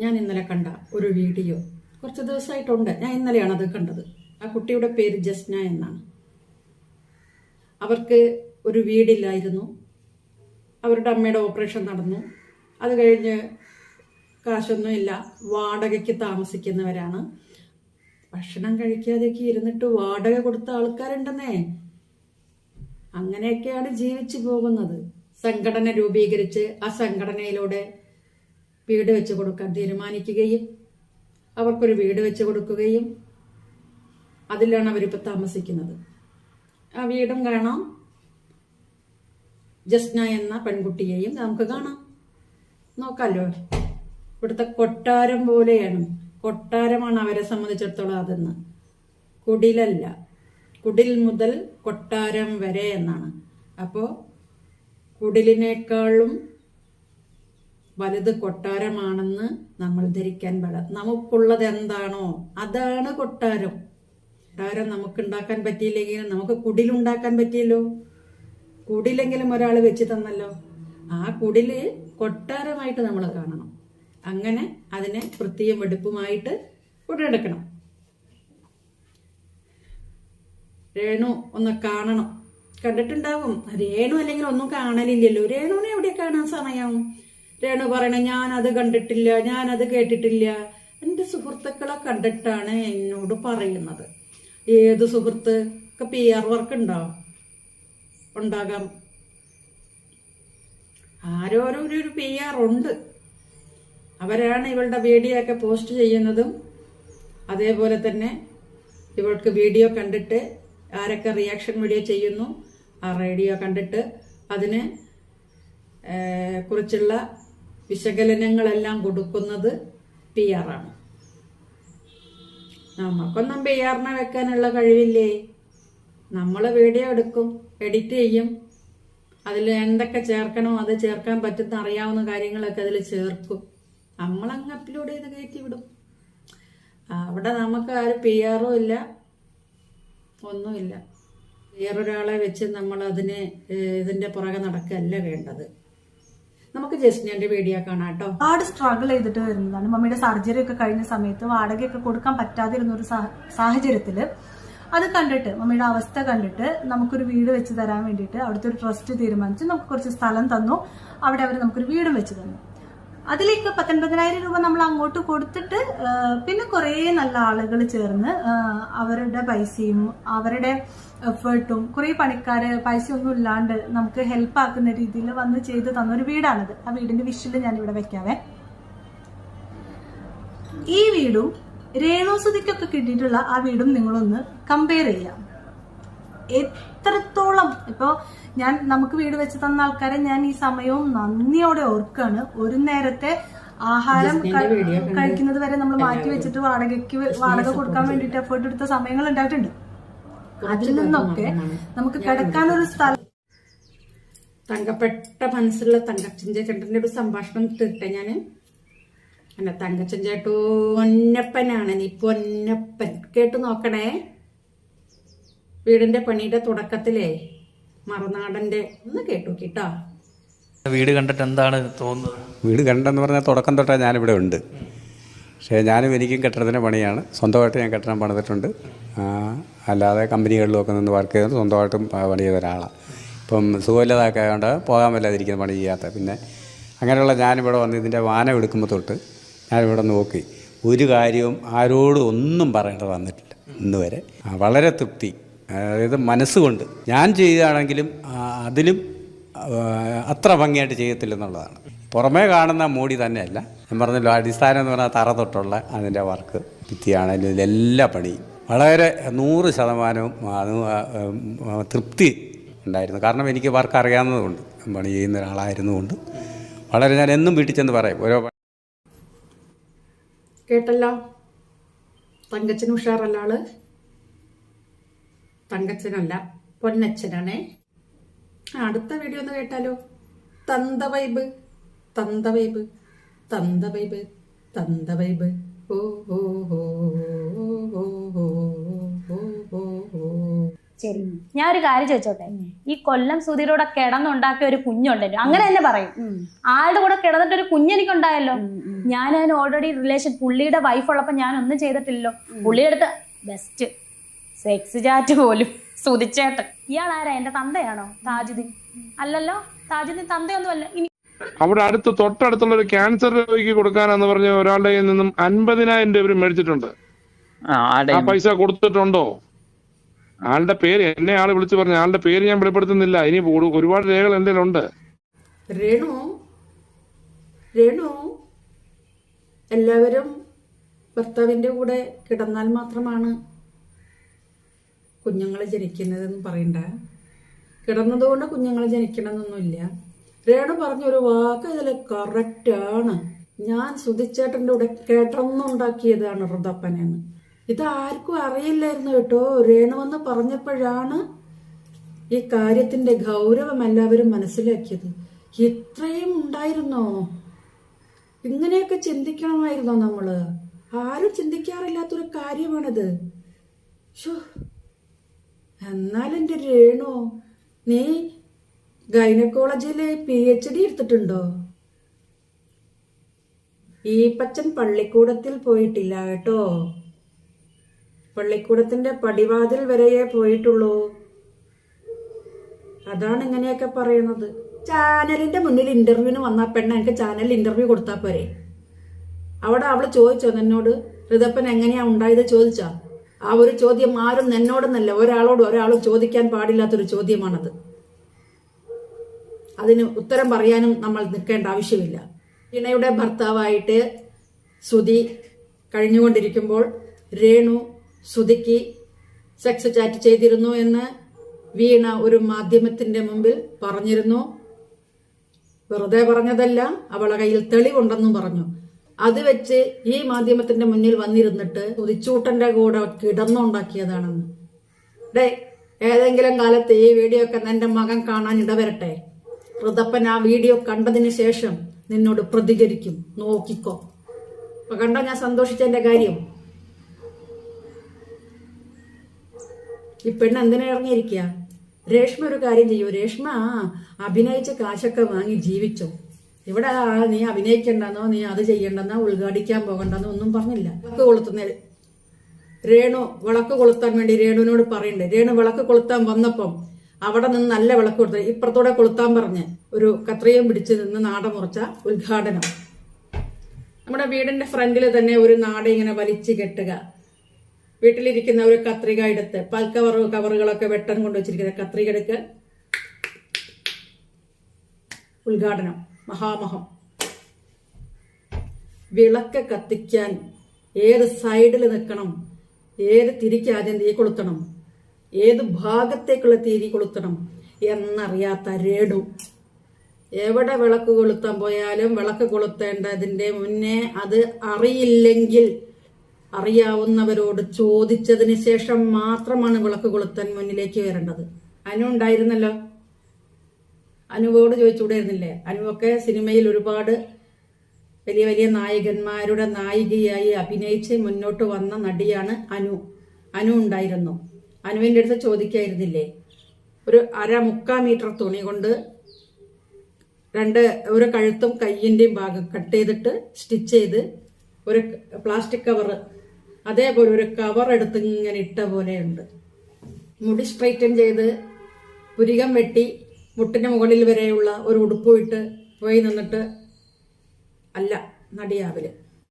ഞാൻ ഇന്നലെ കണ്ട ഒരു വീഡിയോ കുറച്ച് ദിവസമായിട്ടുണ്ട്. ഞാൻ ഇന്നലെയാണ് അത് കണ്ടത്. ആ കുട്ടിയുടെ പേര് ജസ്ന എന്നാണ്. അവർക്ക് ഒരു വീടില്ലായിരുന്നു. അവരുടെ അമ്മയുടെ ഓപ്പറേഷൻ നടന്നു. അത് കഴിഞ്ഞ് കാശൊന്നുമില്ല, വാടകയ്ക്ക് താമസിക്കുന്നവരാണ്. ഭക്ഷണം കഴിക്കാതെയൊക്കെ ഇരുന്നിട്ട് വാടക കൊടുത്ത ആൾക്കാരുണ്ടെന്നേ. അങ്ങനെയൊക്കെയാണ് ജീവിച്ചു പോകുന്നത്. സംഘടന രൂപീകരിച്ച് ആ സംഘടനയിലൂടെ വീട് വെച്ച് കൊടുക്കാൻ തീരുമാനിക്കുകയും അവർക്കൊരു വീട് വെച്ച് കൊടുക്കുകയും അതിലാണ് അവരിപ്പോൾ താമസിക്കുന്നത്. ആ വീടും കാണാം, ജസ്ന എന്ന പെൺകുട്ടിയെയും നമുക്ക് കാണാം. നോക്കാമല്ലോ. ഇവിടുത്തെ കൊട്ടാരം പോലെയാണ്. കൊട്ടാരമാണ് അവരെ സംബന്ധിച്ചിടത്തോളം. അതെന്ന് കുടിലല്ല, കുടിൽ മുതൽ കൊട്ടാരം വരെ എന്നാണ്. അപ്പോൾ കുടിലിനേക്കാളും വലുത് കൊട്ടാരമാണെന്ന് നമ്മൾ ധരിക്കാൻ പാടില്ല. നമുക്കുള്ളത് എന്താണോ അതാണ് കൊട്ടാരം. കൊട്ടാരം നമുക്കുണ്ടാക്കാൻ പറ്റിയില്ലെങ്കിലും നമുക്ക് കുടിലുണ്ടാക്കാൻ പറ്റിയല്ലോ. കുടിലെങ്കിലും ഒരാൾ വെച്ച് തന്നല്ലോ. ആ കുടില് കൊട്ടാരമായിട്ട് നമ്മൾ കാണണം. അങ്ങനെ അതിനെ വൃത്തിയും വെടുപ്പുമായിട്ട് കൊണ്ടുനടക്കണം. രേണു ഒന്ന് കാണണം. കണ്ടിട്ടുണ്ടാവും. രേണു അല്ലെങ്കിൽ ഒന്നും കാണലില്ലല്ലോ. രേണുവിനെ എവിടെ കാണാൻ സമയം? രേണു പറയണ ഞാനത് കണ്ടിട്ടില്ല, ഞാനത് കേട്ടിട്ടില്ല. എൻ്റെ സുഹൃത്തുക്കളെ കണ്ടിട്ടാണ് എന്നോട് പറയുന്നത്. ഏത് സുഹൃത്ത്? PR വർക്ക് ഉണ്ടോ? ഉണ്ടാകാം. ആരോരോ PR ഉണ്ട്. അവരാണ് ഇവളുടെ വീഡിയോ ഒക്കെ പോസ്റ്റ് ചെയ്യുന്നതും. അതേപോലെ തന്നെ ഇവൾക്ക് വീഡിയോ കണ്ടിട്ട് ആരൊക്കെ റിയാക്ഷൻ വീഡിയോ ചെയ്യുന്നു, ആ വീഡിയോ കണ്ടിട്ട് അതിന് കുറിച്ചുള്ള വിശകലനങ്ങളെല്ലാം കൊടുക്കുന്നത് PR ആണ്. നമുക്കൊന്നും PR വെക്കാനുള്ള കഴിവില്ലേ? നമ്മൾ വീഡിയോ എടുക്കും, എഡിറ്റ് ചെയ്യും, അതിൽ എന്തൊക്കെ ചേർക്കണോ അത് ചേർക്കാൻ പറ്റുന്ന അറിയാവുന്ന കാര്യങ്ങളൊക്കെ അതിൽ ചേർക്കും. നമ്മളങ്ങ് അപ്ലോഡ് ചെയ്ത് കയറ്റി വിടും. അവിടെ നമുക്ക് ആരും PR ഇല്ല, ഒന്നുമില്ല. വേറൊരാളെ വെച്ച് നമ്മൾ അതിന് ഇതിന്റെ പുറകെ നടക്കല്ല വേണ്ടത്. നമുക്ക് ജസ്റ്റിന്റെ വീഡിയോ കാണാം കേട്ടോ. ഒരുപാട് സ്ട്രഗിൾ ചെയ്തിട്ട് വരുന്നതാണ്. മമ്മിയുടെ സർജറി ഒക്കെ കഴിഞ്ഞ സമയത്ത് വാടകയൊക്കെ കൊടുക്കാൻ പറ്റാതിരുന്ന ഒരു സാഹചര്യത്തിൽ അത് കണ്ടിട്ട്, മമ്മിയുടെ അവസ്ഥ കണ്ടിട്ട് നമുക്കൊരു വീട് വെച്ച് തരാൻ വേണ്ടിയിട്ട് അവിടുത്തെ ഒരു ട്രസ്റ്റ് തീരുമാനിച്ച് നമുക്ക് കുറച്ച് സ്ഥലം തന്നു. അവിടെ അവർ നമുക്കൊരു വീടും വെച്ച് തന്നു. അതിലേക്ക് 19,000 രൂപ നമ്മൾ അങ്ങോട്ട് കൊടുത്തിട്ട് പിന്നെ കുറേ നല്ല ആളുകൾ ചേർന്ന് അവരുടെ പൈസയും അവരുടെ എഫേർട്ടും കുറേ പണിക്കാര് പൈസ ഒന്നും ഇല്ലാണ്ട് നമുക്ക് ഹെൽപ്പ് ആക്കുന്ന രീതിയിൽ വന്ന് ചെയ്ത് തന്നൊരു വീടാണിത്. ആ വീടിന്റെ വിഷ്വല് ഞാനിവിടെ വെക്കാവേ. ഈ വീടും രേണുസുതിക്കൊക്കെ കിട്ടിയിട്ടുള്ള ആ വീടും നിങ്ങളൊന്ന് കമ്പയർ ചെയ്യാം. എത്രത്തോളം ഇപ്പോ നമുക്ക് വീട് വെച്ച് തന്ന ആൾക്കാരെ ഞാൻ ഈ സമയവും നന്ദിയോടെ ഓർക്കാണ്. ഒരു നേരത്തെ ആഹാരം കഴിക്കുന്നത് വരെ നമ്മൾ മാറ്റി വെച്ചിട്ട് വാടക കൊടുക്കാൻ വേണ്ടിട്ട് എഫേർട്ട് എടുത്ത സമയങ്ങൾ ഉണ്ടായിട്ടുണ്ട്. അതിൽ നിന്നൊക്കെ നമുക്ക് കിടക്കാനൊരു സ്ഥലം. തങ്കപ്പെട്ട മനസ്സുള്ള തങ്കച്ചൻ ചേട്ടന്റെ ഒരു സംഭാഷണം തീർട്ടെ ഞാന്. അല്ല, തങ്കച്ചൻ ചേട്ടു പൊന്നപ്പനാണ്. നീ പൊന്നപ്പൻ. കേട്ടു നോക്കണേ. വീടിന്റെ പണിയുടെ തുടക്കത്തിലേ മറുനാടന്റെ ഒന്ന് കേട്ടു കേട്ടോ. വീട് കണ്ടിട്ട് എന്താണ് തോന്നുന്നത്? വീട് കണ്ടെന്ന് പറഞ്ഞാൽ തുടക്കം തൊട്ടേ ഞാനിവിടെ ഉണ്ട്. പക്ഷേ എനിക്കും കെട്ടിടത്തിൻ്റെ പണിയാണ്. സ്വന്തമായിട്ട് ഞാൻ കെട്ടിടം പണിതിട്ടുണ്ട്. അല്ലാതെ കമ്പനികളിലൊക്കെ നിന്ന് വർക്ക് ചെയ്തിട്ട് സ്വന്തമായിട്ടും പണി ചെയ്ത ഒരാളാണ്. ഇപ്പം സുഖമില്ലാതൊക്കെ ആയതുകൊണ്ട് പോകാൻ പറ്റാതിരിക്കുന്ന പണി ചെയ്യാത്ത. പിന്നെ അങ്ങനെയുള്ള ഞാനിവിടെ വന്ന് ഇതിൻ്റെ വാനം എടുക്കുമ്പോൾ തൊട്ട് ഞാനിവിടെ നോക്കി ഒരു കാര്യവും ആരോടും ഒന്നും പറയേണ്ടത് വന്നിട്ടില്ല ഇന്ന് വരെ. വളരെ തൃപ്തി. അതായത് മനസ്സുകൊണ്ട് ഞാൻ ചെയ്യുകയാണെങ്കിലും അതിലും അത്ര ഭംഗിയായിട്ട് ചെയ്യത്തില്ലെന്നുള്ളതാണ്. പുറമേ കാണുന്ന മൂടി തന്നെയല്ല. ഞാൻ പറഞ്ഞല്ലോ, അടിസ്ഥാനം എന്ന് പറഞ്ഞാൽ തറ തൊട്ടുള്ള അതിൻ്റെ വർക്ക്, ഭിത്തിയാണെങ്കിലും ഇതിലെല്ലാ പണിയും വളരെ 100% തൃപ്തി ഉണ്ടായിരുന്നു. കാരണം എനിക്ക് വർക്ക് അറിയാവുന്നതുകൊണ്ട്, പണി ചെയ്യുന്ന ഒരാളായിരുന്നുകൊണ്ട് വളരെ ഞാൻ എന്നും വീട്ടിൽ ചെന്ന് പറയും ഓരോ. കേട്ടല്ലോ, തങ്കച്ചൻ ഉഷാറല്ല ആള്. തങ്കച്ചനല്ല, പൊന്നച്ചനാണേ. അടുത്ത വീഡിയോ ഒന്ന് കേട്ടാലോ. തന്ത വൈബ്, തന്ത വൈബ്, തന്ത വൈബ്, തന്ത വൈബ്. ഓ ഓ ഓ ഓ ഓ ഓ ഓ ഓ. ശരി, ഞാൻ ഒരു കാര്യം ചോദിച്ചോട്ടെ. ഈ കൊല്ലം സുധീരോടെ കിടന്നുണ്ടാക്കിയ ഒരു കുഞ്ഞുണ്ടല്ലോ, അങ്ങനെ തന്നെ പറയും. ആളുടെ കൂടെ കിടന്നിട്ട് ഒരു കുഞ്ഞെനിക്കുണ്ടായല്ലോ. ഞാൻ ഓൾറെഡി റിലേഷൻ, പുള്ളിയുടെ വൈഫ് ഉള്ളപ്പോ ഞാൻ ഒന്നും ചെയ്തിട്ടില്ലല്ലോ. പുള്ളിയെടുത്ത് ബെസ്റ്റ് സെക്സ് ചാറ്റ് പോലും സുധിച്ചേട്ടൻ. ഇയാൾ ആരാ? എന്റെ തന്തയാണോ താജുദ്ദീൻ? അല്ലല്ലോ, താജുദ്ദീൻ തന്തയൊന്നും അല്ല. അവിടെ തൊട്ടടുത്തുള്ള ഒരു ക്യാൻസർ രോഗിക്ക് കൊടുക്കാനെന്ന് പറഞ്ഞ ഒരാളുടെ കയ്യിൽ നിന്നും 50,000 രൂപ മേടിച്ചിട്ടുണ്ട്. ആ പൈസ കൊടുത്തിട്ടുണ്ടോ? ആളുടെ പേര് എന്നെ ആള് വിളിച്ചു പറഞ്ഞു. ആളുടെ പേര് ഞാൻ വെളിപ്പെടുത്തുന്നില്ല. ഇനി ഒരുപാട് രേഖകൾ എന്തെങ്കിലും ഉണ്ട്. രേണു എല്ലാവരും ഭർത്താവിന്റെ കൂടെ കിടന്നാൽ മാത്രമാണ് കുഞ്ഞുങ്ങൾ ജനിക്കുന്നതെന്ന് പറയണ്ട. കിടന്നതുകൊണ്ട് കുഞ്ഞുങ്ങൾ ജനിക്കണമെന്നൊന്നുമില്ല. രേണു പറഞ്ഞൊരു വാക്ക് ഇതിൽ കറക്റ്റാണ്. ഞാൻ സുധിച്ചേട്ടൻ്റെ കൂടെ കിടന്നുണ്ടാക്കിയതാണ് ഋതപ്പനെന്ന്. ഇതാർക്കും അറിയില്ലായിരുന്നു കേട്ടോ. രേണുവെന്ന് പറഞ്ഞപ്പോഴാണ് ഈ കാര്യത്തിന്റെ ഗൗരവം എല്ലാവരും മനസ്സിലാക്കിയത്. ഇത്രയും ഉണ്ടായിരുന്നോ? ഇങ്ങനെയൊക്കെ ചിന്തിക്കണമായിരുന്നോ നമ്മള്? ആരും ചിന്തിക്കാറില്ലാത്തൊരു കാര്യമാണിത്. എന്നാൽ എൻ്റെ രേണു, നീ ഗൈനക്കോളജിയിലെ PhD എടുത്തിട്ടുണ്ടോ? ഈ പച്ചൻ പള്ളിക്കൂടത്തിൽ പോയിട്ടില്ല കേട്ടോ. പള്ളിക്കൂടത്തിന്റെ പടിവാതിൽ വരെയേ പോയിട്ടുള്ളൂ. അതാണ് ഇങ്ങനെയൊക്കെ പറയുന്നത്. ചാനലിന്റെ മുന്നിൽ ഇന്റർവ്യൂവിന് വന്ന പെണ്ണ എനിക്ക് ചാനലിൽ ഇന്റർവ്യൂ കൊടുത്താൽ പോരെ? അവിടെ അവള് ചോദിച്ചോ എന്നോട് ഋതപ്പൻ എങ്ങനെയാ ഉണ്ടായത് ചോദിച്ചാ? ആ ഒരു ചോദ്യം ആരും എന്നോടെന്നല്ല, ഒരാളും ചോദിക്കാൻ പാടില്ലാത്തൊരു ചോദ്യമാണത്. അതിന് ഉത്തരം പറയാനും നമ്മൾ നിൽക്കേണ്ട ആവശ്യമില്ല. വീണയുടെ ഭർത്താവായിട്ട് സുധി കഴിഞ്ഞുകൊണ്ടിരിക്കുമ്പോൾ രേണു സുധിക്ക് സെക്സ് ചാറ്റ് ചെയ്തിരുന്നു എന്ന് വീണ ഒരു മാധ്യമത്തിന്റെ മുമ്പിൽ പറഞ്ഞിരുന്നു. വെറുതെ പറഞ്ഞതല്ല, അവളെ കയ്യിൽ തെളിവുണ്ടെന്നും പറഞ്ഞു. അത് വെച്ച് ഈ മാധ്യമത്തിന്റെ മുന്നിൽ വന്നിരുന്നിട്ട് സുധിച്ചൂട്ടന്റെ കൂടെ കിടന്നുണ്ടാക്കിയതാണെന്ന്. ഏതെങ്കിലും കാലത്ത് ഈ വീഡിയോ ഒക്കെ എന്റെ മകൻ കാണാൻ ഇടവരട്ടെ. ഋതപ്പൻ ആ വീഡിയോ കണ്ടതിന് ശേഷം നിന്നോട് പ്രതികരിക്കും, നോക്കിക്കോ. അപ്പൊ കണ്ട ഞാൻ സന്തോഷിച്ചതിന്റെ കാര്യം. ഈ പെണ്ണ് എന്തിനാ ഇറങ്ങിയിരിക്കുക? രേഷ്മ ഒരു കാര്യം ചെയ്യൂ. രേഷ്മ അഭിനയിച്ച് കാശൊക്കെ വാങ്ങി ജീവിച്ചോ. ഇവിടെ നീ അഭിനയിക്കണ്ടെന്നോ നീ അത് ചെയ്യണ്ടെന്നോ ഉദ്ഘാടിക്കാൻ പോകണ്ടെന്നോ ഒന്നും പറഞ്ഞില്ല. വിളക്ക് കൊളുത്തുന്ന രേണു വിളക്ക് കൊളുത്താൻ വേണ്ടി രേണുവിനോട് പറയണ്ടേ. രേണു വിളക്ക് കൊളുത്താൻ വന്നപ്പം അവിടെ നിന്ന് നല്ല വിളക്ക് കൊടുത്ത ഇപ്പുറത്തൂടെ കൊളുത്താൻ പറഞ്ഞ് ഒരു കത്രിയും പിടിച്ച് നിന്ന് നാട മുറിച്ച ഉദ്ഘാടനം. നമ്മുടെ വീടിന്റെ ഫ്രണ്ടിൽ തന്നെ ഒരു നാട ഇങ്ങനെ വലിച്ചു കെട്ടുക, വീട്ടിലിരിക്കുന്ന ഒരു കത്രിക എടുത്ത് കവറുകളൊക്കെ വെട്ടം കൊണ്ടുവച്ചിരിക്കുന്ന കത്രിക എടുക്കുക, ഉദ്ഘാടനം, മഹാമഹം. വിളക്ക് കത്തിക്കാൻ ഏത് സൈഡിൽ നിൽക്കണം, ഏത് തിരിക്ക് ആദ്യം തീ കൊളുത്തണം, ഏത് ഭാഗത്തേക്കുള്ള തിരി കൊളുത്തണം എന്നറിയാത്ത രേണു എവിടെ വിളക്ക് കൊളുത്താൻ പോയാലും വിളക്ക് കൊളുത്തേണ്ടതിന്റെ മുന്നേ അത് അറിയില്ലെങ്കിൽ അറിയാവുന്നവരോട് ചോദിച്ചതിന് ശേഷം മാത്രമാണ് വിളക്ക് കൊളുത്താൻ മുന്നിലേക്ക് വരേണ്ടത്. അനു ഉണ്ടായിരുന്നല്ലോ, അനുവോട് ചോദിച്ചുകൂടായിരുന്നില്ലേ? അനുവൊക്കെ സിനിമയിൽ ഒരുപാട് വലിയ വലിയ നായകന്മാരുടെ നായികയായി അഭിനയിച്ച് മുന്നോട്ട് വന്ന നടിയാണ് അനു. അനു ഉണ്ടായിരുന്നു. അനുവിൻ്റെ അടുത്ത് ചോദിക്കായിരുന്നില്ലേ? ഒരു 1/4 മീറ്റർ തുണി കൊണ്ട് ഒരു കഴുത്തും കയ്യിന്റെയും ഭാഗം കട്ട് ചെയ്തിട്ട് സ്റ്റിച്ച് ചെയ്ത് ഒരു പ്ലാസ്റ്റിക് കവർ, അതേപോലെ ഒരു കവർ എടുത്ത് ഇങ്ങനെ ഇട്ട പോലെയുണ്ട്. മുടി സ്ട്രൈറ്റൻ ചെയ്ത് പുരികം വെട്ടി മുട്ടിന് മുകളിൽ വരെയുള്ള ഒരു ഉടുപ്പ് ഇട്ട് പോയി നിന്നിട്ട് അല്ല നടിയാവല്.